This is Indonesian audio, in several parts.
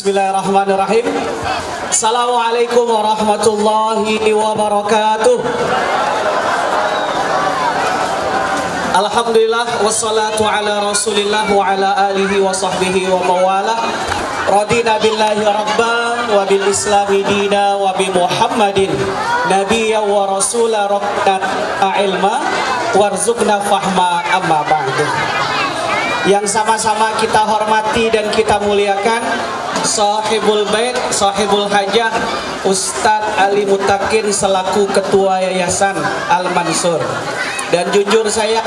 Bismillahirrahmanirrahim. Assalamualaikum warahmatullahi wabarakatuh. Alhamdulillah wassalatu ala rasulillah wa ala alihi wa sahbihi wa mawala. Radina billahi rabban wa bil islami dina wa bi muhammadin nabiyya wa rasula rabbana ilma warzuqna fahma amma ba'du. Yang sama-sama kita hormati dan kita muliakan Sahibul Bait, Sahibul Hajah, Ustadz Ali Mutakin selaku Ketua Yayasan Al-Mansur. Dan jujur saya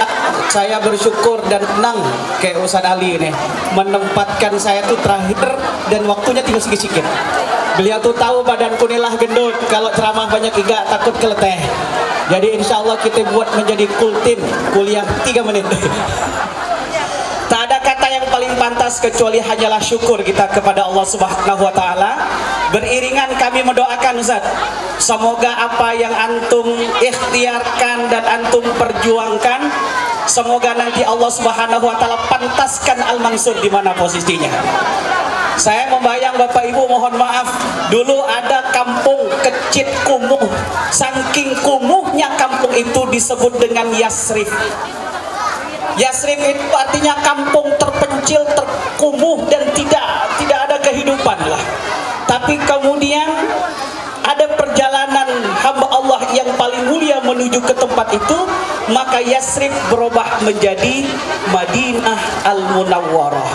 bersyukur dan tenang kayak Ustadz Ali ini menempatkan saya tuh terakhir dan waktunya tinggal sedikit. Beliau tuh tahu badanku inilah gendut, kalau ceramah banyak iga takut keleteh. Jadi insya Allah kita buat menjadi kultim kuliah 3 menit. Tak ada kata yang paling pantas kecuali hanyalah syukur kita kepada Allah Subhanahu wa taala. Beriringan kami mendoakan Ustaz, semoga apa yang antum ikhtiarkan dan antum perjuangkan, semoga nanti Allah Subhanahu wa taala pantaskan Al-Mansur di mana posisinya. Saya membayang Bapak Ibu, mohon maaf, dulu ada kampung Kecit Kumuh. Saking kumuhnya kampung itu disebut dengan Yasrib. Yasrib itu artinya kampung terpencil, terkumuh dan tidak ada kehidupan lah. Tapi kemudian ada perjalanan hamba Allah yang paling mulia menuju ke tempat itu, maka Yasrib berubah menjadi Madinah Al-Munawwarah.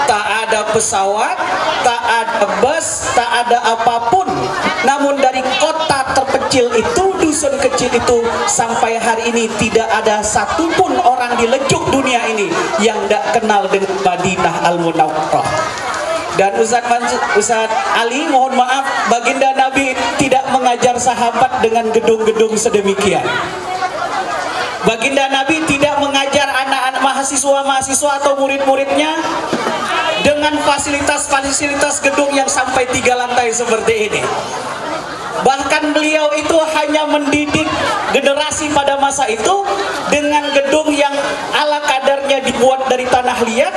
Tak ada pesawat, tak ada bus, tak ada apapun. Namun dari kota terpencil itu, dusun kecil itu, sampai hari ini tidak ada satupun orang di lejuk dunia ini yang tidak kenal dengan Madinah Al-Munawwarah. Dan Ustaz Ali, mohon maaf, baginda Nabi tidak mengajar sahabat dengan gedung-gedung sedemikian. Baginda Nabi tidak mengajar anak-anak mahasiswa atau murid-muridnya dengan fasilitas-fasilitas gedung yang sampai 3 lantai seperti ini. Bahkan beliau itu hanya mendidik generasi pada masa itu dengan gedung yang ala kadarnya dibuat dari tanah liat,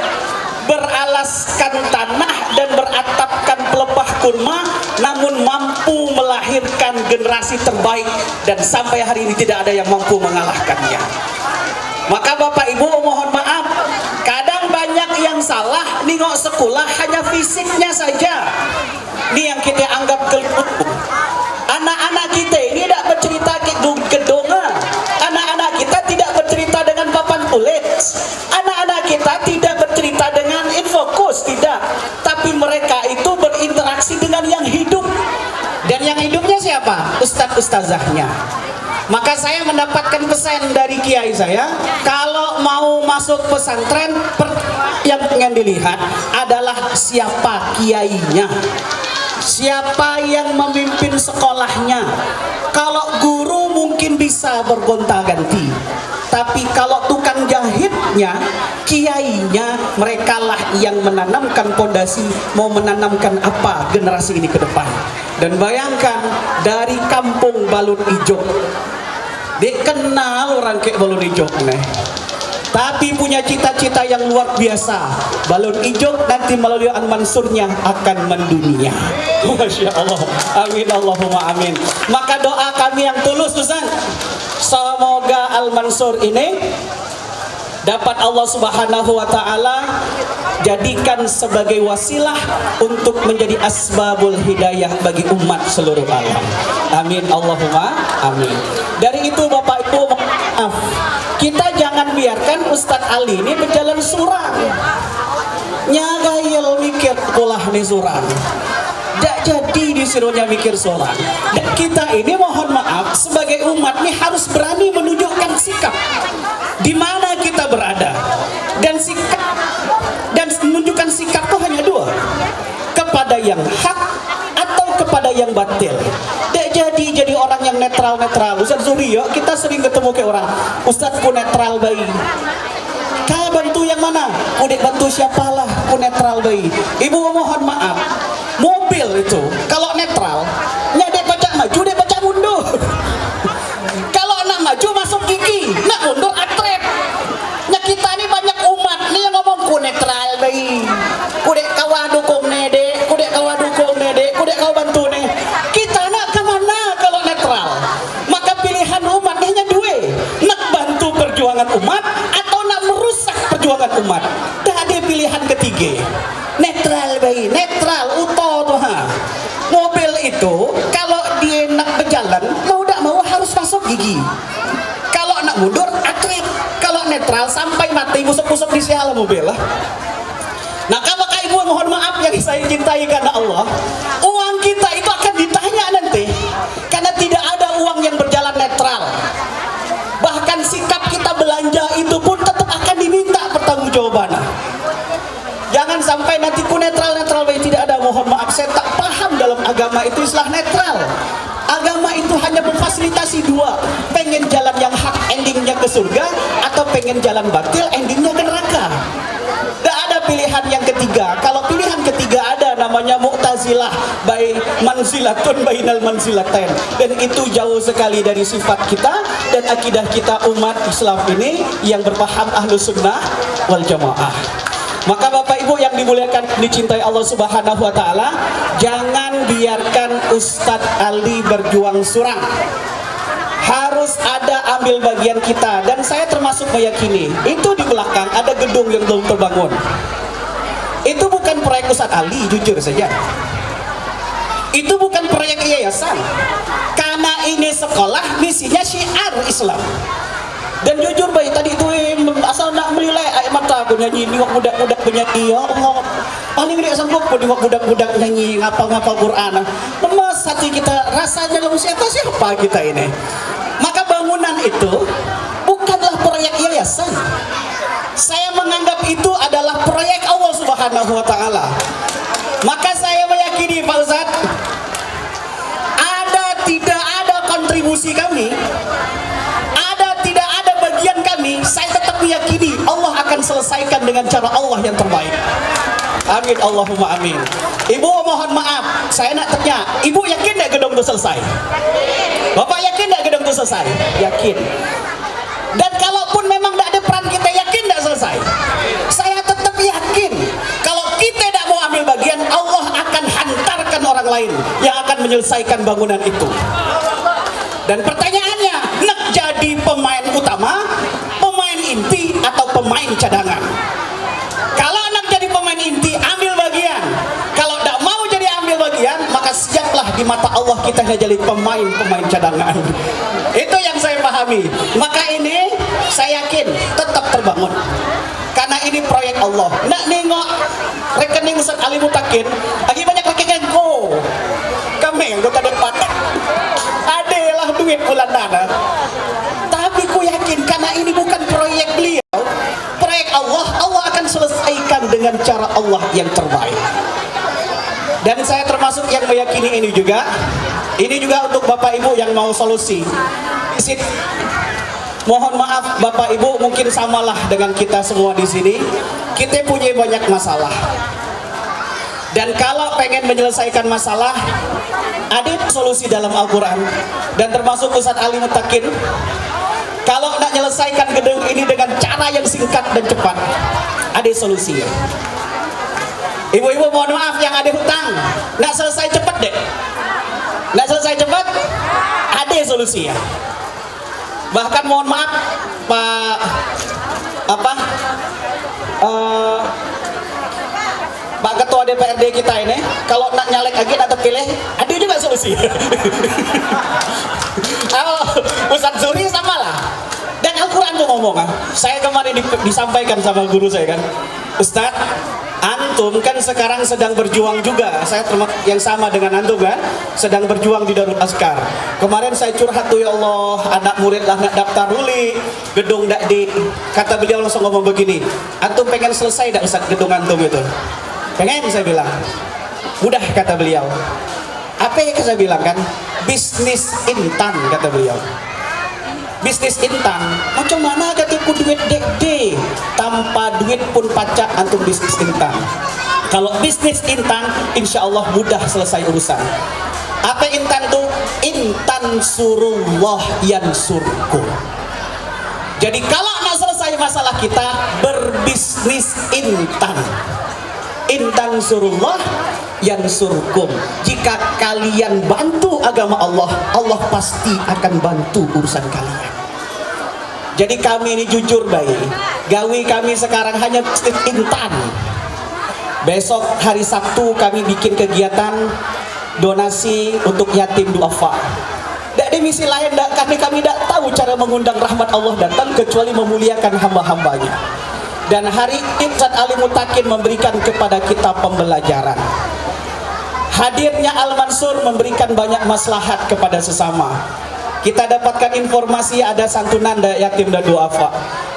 beralaskan tanah dan beratapkan pelepah kurma, namun mampu melahirkan generasi terbaik dan sampai hari ini tidak ada yang mampu mengalahkannya. Maka Bapak Ibu, mohon maaf, kadang banyak yang salah nengok sekolah hanya fisiknya saja. Ini yang kita anggap keliru. Anak-anak kita ini tidak bercerita gedongan. Anak-anak kita tidak bercerita dengan papan tulis. Anak-anak kita tidak bercerita dengan infokus, tidak. Tapi mereka itu berinteraksi dengan yang hidup. Dan yang hidupnya siapa? Ustadz-ustazahnya. Maka saya mendapatkan pesan dari kiai saya, kalau mau masuk pesantren, yang ingin dilihat adalah siapa kiainya, siapa yang memimpin sekolahnya. Kalau guru mungkin bisa bergonta-ganti, tapi kalau tukang jahitnya, kiainya, merekalah yang menanamkan pondasi, mau menanamkan apa generasi ini ke depan. Dan bayangkan dari kampung Balun Ijo, dikenal orang kayak Balun Ijo nih, tapi punya cita-cita yang luar biasa. Balun Ijo nanti melalui Al-Mansurnya akan mendunia. Masya Allah, amin Allahumma amin. Maka doa kami yang tulus Ustaz, semoga Al-Mansur ini dapat Allah Subhanahu wa taala jadikan sebagai wasilah untuk menjadi asbabul hidayah bagi umat seluruh alam. Amin Allahumma amin. Dari itu Bapak Ibu, maaf, kita jangan biarkan Ustadz Ali ini berjalan suram. Nyagayel mikir polah nih suram. Tidak jadi disuruhnya mikir suram. Dan kita ini mohon maaf sebagai umat ini harus berani menunjukkan sikap di mana kita berada. Dan sikap dan menunjukkan sikap itu hanya 2, kepada yang hak atau kepada yang batil. Tidak jadi orang yang netral. Ustaz Zuri, kita sering ketemu ke orang, Ustaz ku netral bayi. Kau bantu yang mana? Udah bantu siapalah, ku netral bayi. Ibu mohon maaf, mobil itu kalau netral, nyadek baca maju, dek baca mundur. Kalau anak maju masuk gigi, nak mundur atrep. Nah kita ini banyak umat nih yang ngomong ku netral bayi, ku dek kawa dukung nede, ku G. Netral bayi, netral, utuh tuh ha. Mobil itu kalau dia nak berjalan mau tak mau harus masuk gigi. Kalau nak mundur akrib. Kalau netral sampai mati busuk-busuk di sial mobil lah. Nah kalau Kak Ibu mohon maaf yang saya cintai karena Allah, uang kita itu akan ditanya nanti karena tidak ada uang yang berjalan netral. Bahkan sikap kita belanja itu pun tetap akan diminta pertanggungjawabannya. Jangan sampai nanti ku netral tidak ada. Mohon maaf saya tak paham dalam agama itu istilah netral. Agama itu hanya memfasilitasi dua, pengen jalan yang hak endingnya ke surga atau pengen jalan batil endingnya ke neraka. Tidak ada pilihan yang ketiga. Kalau pilihan ketiga ada namanya Mu'tazilah, by manzilatun bainal manzilatain, dan itu jauh sekali dari sifat kita dan akidah kita umat Islam ini yang berpaham Ahlus Sunnah wal Jamaah. Maka Bapak Ibu yang dimuliakan dicintai Allah Subhanahu wa taala, jangan biarkan Ustadz Ali berjuang surang. Harus ada ambil bagian kita, dan saya termasuk meyakini itu di belakang ada gedung yang belum terbangun. Itu bukan proyek Ustadz Ali, jujur saja. Itu bukan proyek yayasan. Karena ini sekolah misinya syiar Islam. Dan jujur baik tadi itu asal nak melilai air mata aku nyanyi ni budak-budak penyanyi, ya Allah paling tidak sanggup pun budak-budak nyanyi ngapal-ngapal Quran. Lemas hati kita, rasanya lemas siapa kita ini. Maka bangunan itu bukanlah proyek yayasan. Saya menganggap itu adalah proyek Allah Subhanahu wa taala. Maka saya meyakini Pak Ustadz, tidak ada kontribusi kami, saya tetap meyakini Allah akan selesaikan dengan cara Allah yang terbaik. Amin Allahumma amin. Ibu mohon maaf, saya nak tanya, Ibu yakin tak gedung itu selesai? Bapak yakin tak gedung itu selesai? Yakin. Dan kalaupun memang tak ada peran kita, yakin tak selesai? Saya tetap yakin kalau kita tak mau ambil bagian, Allah akan hantarkan orang lain yang akan menyelesaikan bangunan itu. Dan pertanyaannya, nak jadi pemain utama, pemain inti atau pemain cadangan? Kalau nak jadi pemain inti, ambil bagian. Kalau tak mau jadi ambil bagian, maka siaplah di mata Allah kita hanya jadi pemain cadangan. Itu yang saya pahami. Maka ini saya yakin tetap terbangun. Karena ini proyek Allah. Nak nengok rekening Ustaz Ali Mutakin, lagi banyak rekening go. Kami yang kota depan. Adalah duit bulanan. Tapi ku yakin karena ini bukan proyek beliau, proyek Allah, Allah akan selesaikan dengan cara Allah yang terbaik. Dan saya termasuk yang meyakini ini juga. Ini juga untuk Bapak Ibu yang mau solusi. Mohon maaf Bapak Ibu, mungkin samalah dengan kita semua di sini. Kita punya banyak masalah. Dan kalau pengen menyelesaikan masalah, ada solusi dalam Al-Quran. Dan termasuk Ustadz Ali Mutakin, kalau nak menyelesaikan gedung ini dengan cara yang singkat dan cepat, ada solusinya. Ibu-ibu mohon maaf yang ada hutang, nak selesai cepat deh. Nak selesai cepat, ada solusinya. Bahkan mohon maaf Pak Ketua DPRD kita ini, kalau nak nyalek lagi atau pilih, ada juga solusi. Ustadz Zuri sama lah. Dan Al-Quran tuh ngomong, saya kemarin disampaikan sama guru saya kan, Ustadz, antum kan sekarang sedang berjuang juga, saya yang sama dengan antum kan, sedang berjuang di Darul Azkar. Kemarin saya curhat tuh, ya Allah, anak murid lah nak daftar uli, gedung dak di, kata beliau langsung ngomong begini, antum pengen selesai dak Ustadz gedung antum itu? Pengen, saya bilang. Mudah, kata beliau. Apa yang saya bilang kan? Bisnis instan, kata beliau. Bisnis instan. Macam mana kataku duit dek tanpa duit pun pacak antum bisnis instan. Kalau bisnis instan, insya Allah mudah selesai urusan. Apa instan tuh? Intan surullah yansurku. Jadi kalau nak selesai masalah kita, berbisnis instan. Intan surullah yansurkum. Jika kalian bantu agama Allah, Allah pasti akan bantu urusan kalian. Jadi kami ini jujur baik, gawi kami sekarang hanya bisnis instan. Besok hari Sabtu kami bikin kegiatan donasi untuk yatim duafa. Tidak ada misi lain, kami tidak tahu cara mengundang rahmat Allah datang kecuali memuliakan hamba-hambanya. Dan hari ini Ustaz Ali Mutakin memberikan kepada kita pembelajaran. Hadirnya Al Mansur memberikan banyak maslahat kepada sesama. Kita dapatkan informasi ada santunan yatim dan duafa.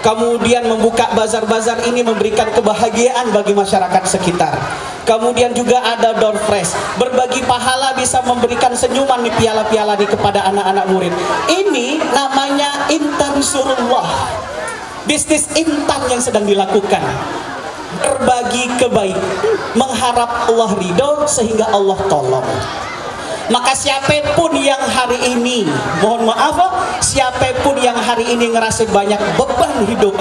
Kemudian membuka bazar-bazar ini memberikan kebahagiaan bagi masyarakat sekitar. Kemudian juga ada door fresh, berbagi pahala, bisa memberikan senyuman di piala-piala ini kepada anak-anak murid. Ini namanya intan surullah, bisnis intan yang sedang dilakukan. Berbagi kebaikan, mengharap Allah ridho sehingga Allah tolong. Maka siapapun yang hari ini, mohon maaf, siapapun yang hari ini ngerasa banyak beban hidup,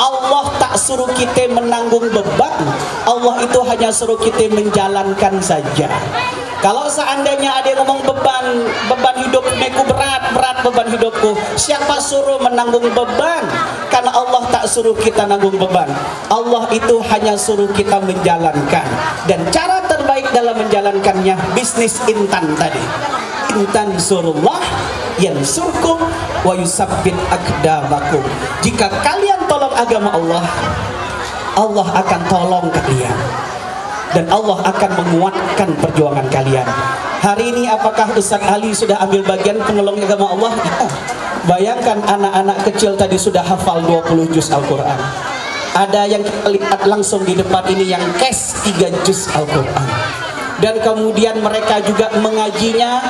Allah tak suruh kita menanggung beban. Allah itu hanya suruh kita menjalankan saja. Kalau seandainya ada yang ngomong beban hidupku berat beban hidupku, siapa suruh menanggung beban? Karena Allah tak suruh kita nanggung beban. Allah itu hanya suruh kita menjalankan. Dan cara terbaik dalam menjalankannya bisnis intan tadi. Intan surullah yansurkum wa yusabbit aqdamakum. Jika kalian tolong agama Allah, Allah akan tolong kalian. Dan Allah akan menguatkan perjuangan kalian. Hari ini apakah Ustaz Ali sudah ambil bagian penolong agama Allah? Ya. Bayangkan anak-anak kecil tadi sudah hafal 20 juz Al-Quran. Ada yang kita lihat langsung di depan ini yang kes 3 juz Al-Quran. Dan kemudian mereka juga mengajinya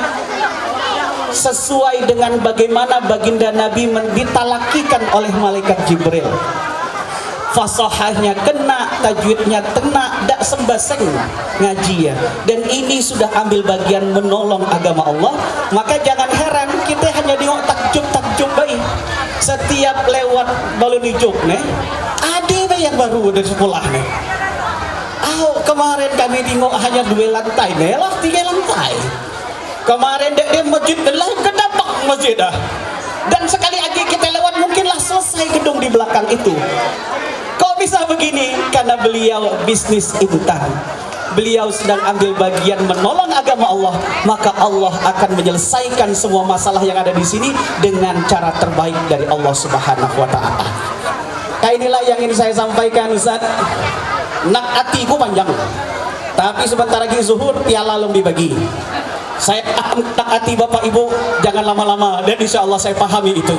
sesuai dengan bagaimana baginda Nabi ditalakikan oleh malaikat Jibril. Fasahahnya kena, tajwidnya kena, tak sembaseng ngaji ya. Dan ini sudah ambil bagian menolong agama Allah. Maka jangan heran kita hanya tengok takjub baik. Setiap lewat balon hijau nih, ada yang baru dari sekolah nih. Kemarin kami tengok hanya 2 lantai nih lah, 3 lantai. Kemarin dia masjid lah, kedapak masjid dah. Dan sekali lagi kita lewat mungkinlah selesai gedung di belakang itu. Kok bisa begini? Karena beliau bisnis intan. Beliau sedang ambil bagian menolong agama Allah, maka Allah akan menyelesaikan semua masalah yang ada di sini dengan cara terbaik dari Allah Subhanahu wa taala. Inilah yang ingin saya sampaikan, Ustaz. Nak hatiku panjang. Tapi sebentar lagi zuhur, piala belum dibagi. Saya tak hati Bapak Ibu jangan lama-lama, dan insya Allah saya pahami itu.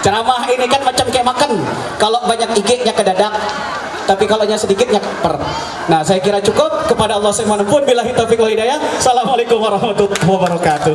Ceramah ini kan macam kayak makan, kalau banyak igenya kedadak, tapi kalau nya sedikitnya per. Nah, saya kira cukup. Kepada Allah saya mohon ampun, billahi taufiq wal hidayah. Assalamualaikum warahmatullahi wabarakatuh.